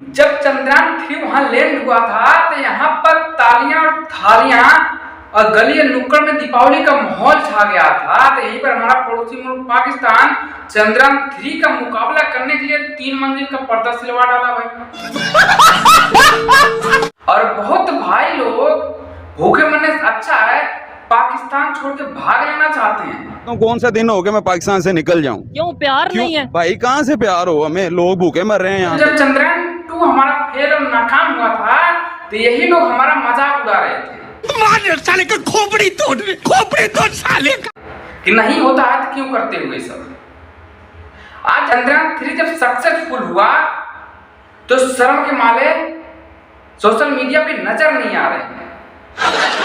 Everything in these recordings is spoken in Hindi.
जब चंद्रयान-3 वहां लैंड हुआ था तो यहाँ पर तालियां और थालियां और गली नुक्कड़ में दीपावली का माहौल छा गया था। तो यहीं पर हमारा पड़ोसी मुल्क पाकिस्तान चंद्रयान-3 का मुकाबला करने के लिए 3 मंजिल का पर्दा सिलवा डाला भाई। और बहुत भाई लोग भूखे मरने से अच्छा है पाकिस्तान छोड़ के भाग लेना चाहते हैं। तो कौन सा दिन हो गया मैं पाकिस्तान से निकल जाऊं? क्यों प्यार नहीं है भाई? कहाँ से प्यार हो, हमें लोग भूखे मर रहे हैं यहाँ। जब चंद्रयान-2 हमारा फेल और नाकाम हुआ था तो यही लोग हमारा मजाक उड़ा रहे थे साले का खोपड़ी तोड़ साले का। कि नहीं होता है तो क्यों करते हुए सब। आज चंद्रयान-3 जब सक्सेसफुल हुआ तो शर्म के मारे सोशल मीडिया पे नजर नहीं आ रहे हैं।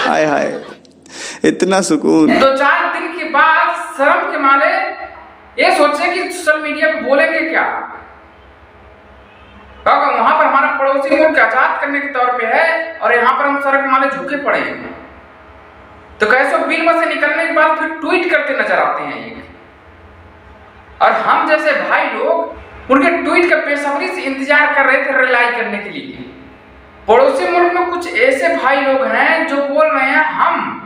हाय हाय इतना सुकून। 2-4 दिन के बाद शर्म के मारे ये सोचे कि सोशल मीडिया पे बोलेंगे क्या, क्योंकि वहां पर हमारा पड़ोसी मुल्क आजाद करने के तौर पे है और यहाँ पर हम सड़क माले झुके पड़े हैं। तो कैसे बिल में से निकलने के बाद फिर ट्वीट करते नजर आते हैं ये। और हम जैसे भाई लोग उनके ट्वीट का बेसब्री से इंतजार कर रहे थे रिलाई करने के लिए। पड़ोसी मुल्क में कुछ ऐसे भाई लोग हैं जो बोल रहे हैं हम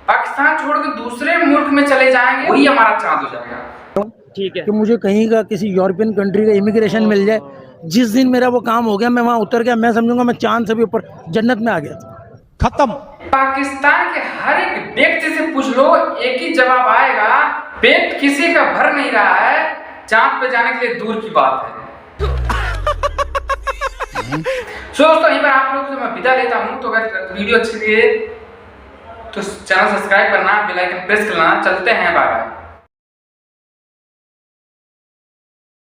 पाकिस्तान छोड़ के दूसरे मुल्क में चले जाएंगे, वही हमारा चांद हो जाएगा। ठीक है कि मुझे कहीं का किसी यूरोपियन कंट्री का इमिग्रेशन मिल जाए, जिस दिन मेरा वो काम हो गया मैं वहाँ उतर गया, मैं समझूंगा मैं चांद से भी ऊपर जन्नत में आ गया। खत्म। पाकिस्तान के हर एक व्यक्ति से पूछ लो एक ही जवाब आएगा, पेट किसी का भर नहीं रहा है, चांद पे जाने के लिए दूर की बात है। दोस्तों यहीं पर आप लोगों से मैं विदा लेता हूं। तो अगर वीडियो अच्छी लगे तो चैनल सब्सक्राइब करना, बेल आइकन प्रेस करना। चलते हैं, बाय बाय।